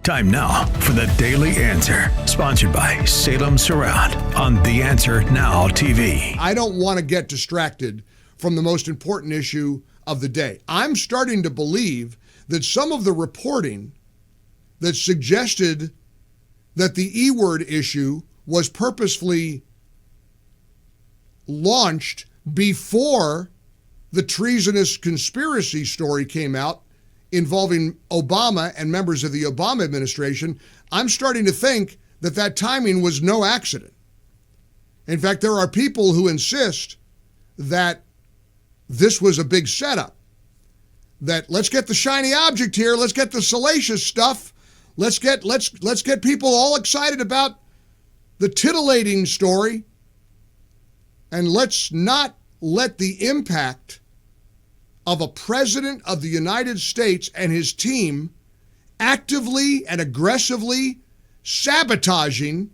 Time now for the Daily Answer, sponsored by Salem Surround on The Answer Now TV. I don't want to get distracted from the most important issue of the day. I'm starting to believe that some of the reporting that suggested that the E-word issue was purposefully launched before the treasonous conspiracy story came out involving Obama and members of the Obama administration, I'm starting to think that that timing was no accident. In fact, there are people who insist that this was a big setup, that let's get the shiny object here, let's get the salacious stuff, let's get people all excited about the titillating story, and let's not let the impact of a president of the United States and his team actively and aggressively sabotaging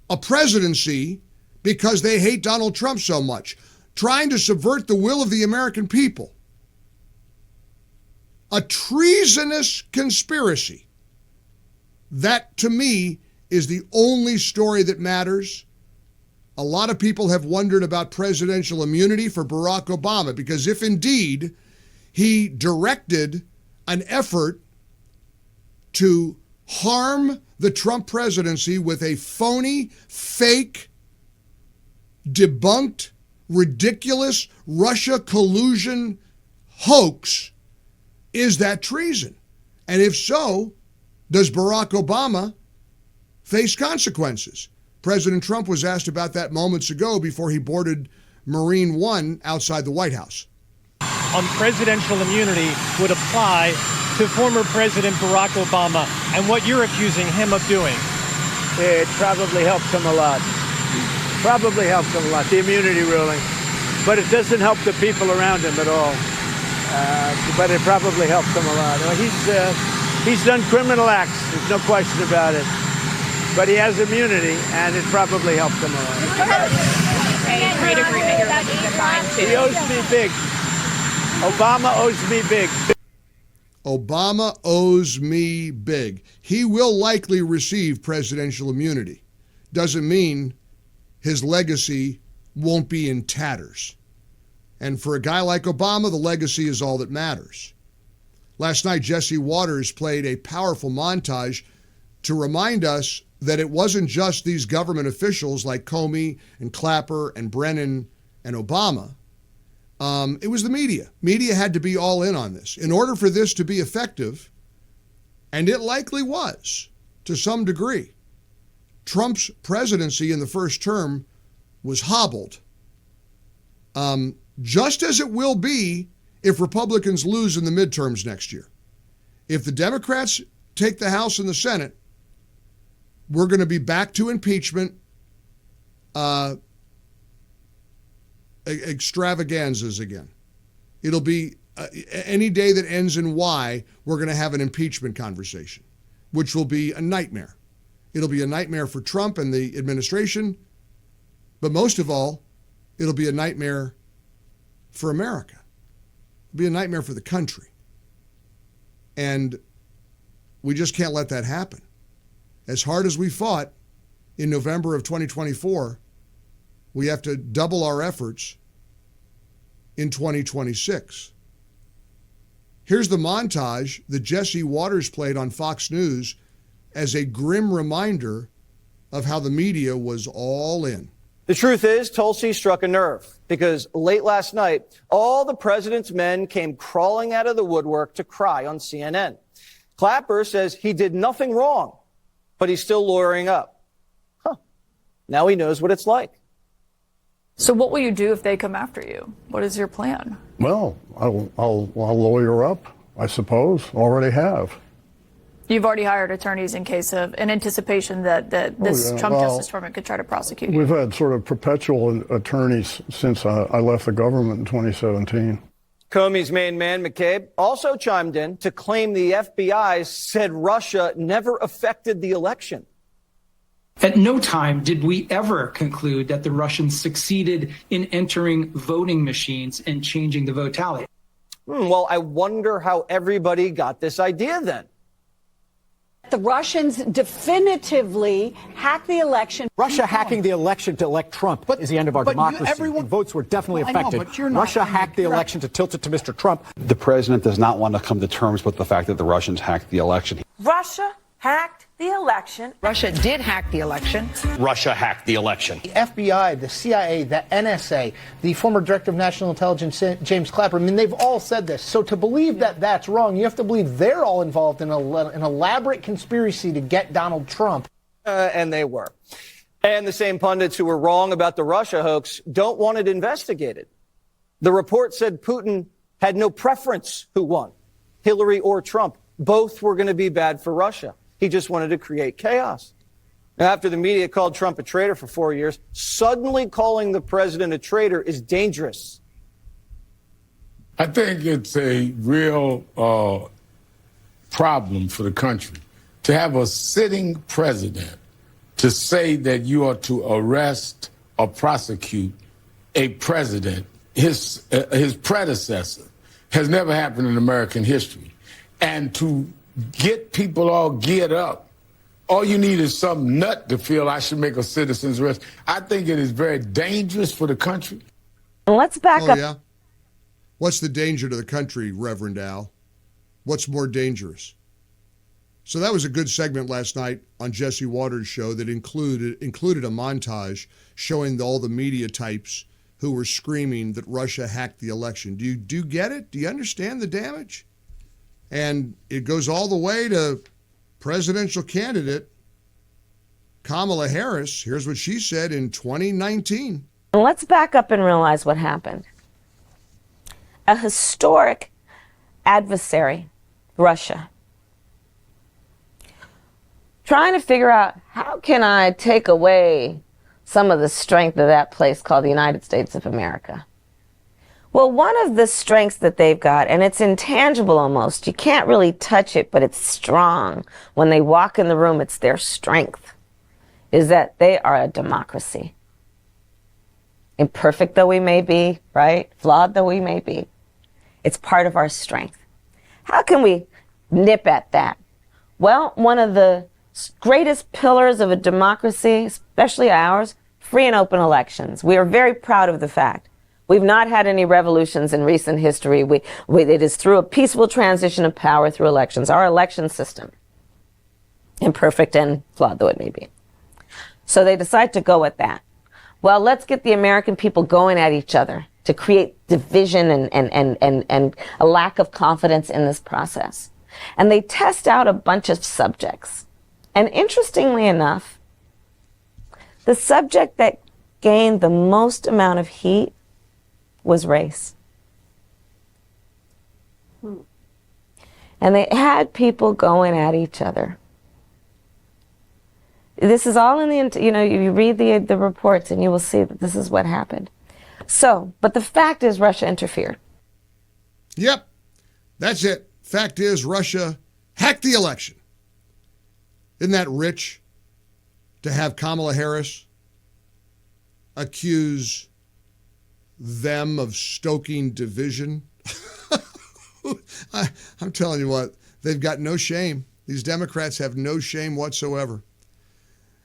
a presidency because they hate Donald Trump so much, trying to subvert the will of the American people. A treasonous conspiracy. That, to me, is the only story that matters. A lot of people have wondered about presidential immunity for Barack Obama, because if indeed he directed an effort to harm the Trump presidency with a phony, fake, debunked, ridiculous Russia collusion hoax, is that treason? And if so, does Barack Obama face consequences? President Trump was asked about that moments ago before he boarded Marine One outside the White House. On presidential immunity would apply to former President Barack Obama and what you're accusing him of doing. It probably helps him a lot. Probably helps him a lot, the immunity ruling. But it doesn't help the people around him at all. But it probably helps him a lot. He's done criminal acts, there's no question about it. But he has immunity, and it probably helped him a lot. Trade agreement you're looking to sign too. He owes me big. Obama owes me big. Obama owes me big. He will likely receive presidential immunity. Doesn't mean his legacy won't be in tatters. And for a guy like Obama, the legacy is all that matters. Last night, Jesse Waters played a powerful montage to remind us that it wasn't just these government officials like Comey and Clapper and Brennan and Obama. It was the media. Media had to be all in on this. In order for this to be effective, and it likely was to some degree, Trump's presidency in the first term was hobbled. Just as it will be if Republicans lose in the midterms next year. If the Democrats take the House and the Senate, we're going to be back to impeachment extravaganzas again. It'll be any day that ends in Y, we're going to have an impeachment conversation, which will be a nightmare. It'll be a nightmare for Trump and the administration, but most of all, it'll be a nightmare for America. It'll be a nightmare for the country. And we just can't let that happen. As hard as we fought in November of 2024, we have to double our efforts in 2026. Here's the montage that Jesse Waters played on Fox News as a grim reminder of how the media was all in. The truth is, Tulsi struck a nerve because late last night, all the president's men came crawling out of the woodwork to cry on CNN. Clapper says he did nothing wrong, but he's still lawyering up. Now he knows what it's like. So what will you do if they come after you? What is your plan? Well, I'll lawyer up, I suppose. Already have. You've already hired attorneys in case of an anticipation that this Trump Justice Department could try to prosecute you. We've had sort of perpetual attorneys since I left the government in 2017. Comey's main man, McCabe, also chimed in to claim the FBI said Russia never affected the election. At no time did we ever conclude that the Russians succeeded in entering voting machines and changing the vote tally. Well, I wonder how everybody got this idea then. The Russians definitively hacked the election. Russia hacking the election to elect Trump is the end of our democracy. Votes were definitely affected. Russia hacked the election to tilt it to Mr. Trump. The president does not want to come to terms with the fact that the Russians hacked the election. Russia hacked the election. Russia did hack the election. Russia hacked the election. The FBI, the CIA, the NSA, the former director of national intelligence, James Clapper, I mean, they've all said this. So to believe that that's wrong, you have to believe they're all involved in an elaborate conspiracy to get Donald Trump. And they were. And the same pundits who were wrong about the Russia hoax don't want it investigated. The report said Putin had no preference who won, Hillary or Trump. Both were going to be bad for Russia. He just wanted to create chaos. Now, after the media called Trump a traitor for 4 years, suddenly calling the president a traitor is dangerous. I think it's a real problem for the country to have a sitting president to say that you are to arrest or prosecute a president. His predecessor has never happened in American history. And to get people all geared up, all you need is some nut to feel I should make a citizen's arrest. I think it is very dangerous for the country. Let's back up. Yeah. What's the danger to the country, Reverend Al? What's more dangerous? So that was a good segment last night on Jesse Waters' show that included a montage showing all the media types who were screaming that Russia hacked the election. Do you get it? Do you understand the damage? And it goes all the way to presidential candidate Kamala Harris. Here's what she said in 2019. Let's back up and realize what happened. A historic adversary, Russia, trying to figure out how can I take away some of the strength of that place called the United States of America. Well, one of the strengths that they've got, and it's intangible almost, you can't really touch it, but it's strong. When they walk in the room, it's their strength, is that they are a democracy. Imperfect though we may be, right? Flawed though we may be, it's part of our strength. How can we nip at that? Well, one of the greatest pillars of a democracy, especially ours, free and open elections. We are very proud of the fact we've not had any revolutions in recent history. It is through a peaceful transition of power through elections. Our election system, imperfect and flawed though it may be. So they decide to go with that. Well, let's get the American people going at each other to create division and a lack of confidence in this process. And they test out a bunch of subjects. And interestingly enough, the subject that gained the most amount of heat was race. And they had people going at each other. This is all in the, you read the reports and you will see that this is what happened. So, but the fact is Russia interfered. Yep, that's it. Fact is Russia hacked the election. Isn't that rich to have Kamala Harris accuse them of stoking division? I'm telling you what, they've got no shame. These Democrats have no shame whatsoever.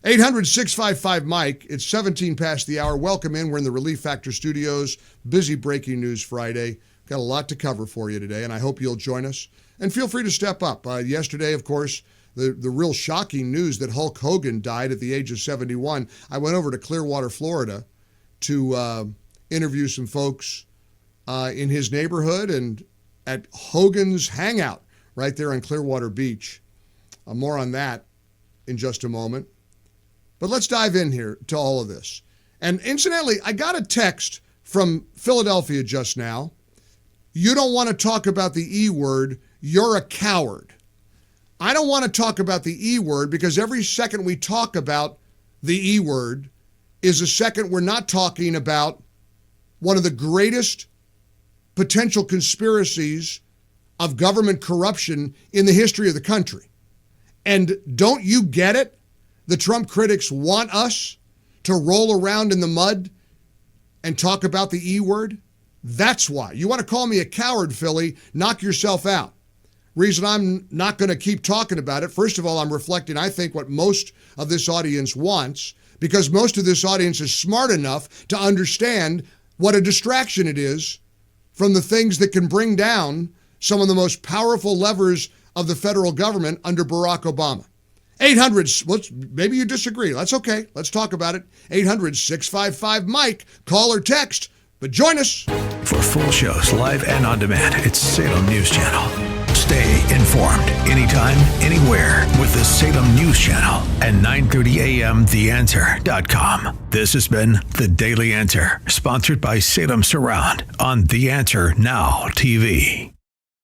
800-655-MIKE. It's 17 past the hour. Welcome in. We're in the Relief Factor studios. Busy breaking news Friday. Got a lot to cover for you today, and I hope you'll join us. And feel free to step up. Yesterday, of course, the real shocking news that Hulk Hogan died at the age of 71. I went over to Clearwater, Florida to interview some folks in his neighborhood and at Hogan's Hangout right there on Clearwater Beach. More on that in just a moment. But let's dive in here to all of this. And incidentally, I got a text from Philadelphia just now. You don't want to talk about the E word. You're a coward. I don't want to talk about the E word because every second we talk about the E word is a second we're not talking about one of the greatest potential conspiracies of government corruption in the history of the country. And don't you get it? The Trump critics want us to roll around in the mud and talk about the E word. That's why. You want to call me a coward, Philly? Knock yourself out. Reason I'm not going to keep talking about it, first of all, I'm reflecting, I think, what most of this audience wants, because most of this audience is smart enough to understand what a distraction it is from the things that can bring down some of the most powerful levers of the federal government under Barack Obama. 800, maybe you disagree. That's okay. Let's talk about it. 800-655-MIKE. Call or text, but join us. For full shows, live and on demand, it's Salem News Channel. Stay informed anytime, anywhere with the Salem News Channel and 9:30 a.m. TheAnswer.com. This has been The Daily Answer, sponsored by Salem Surround on The Answer Now TV.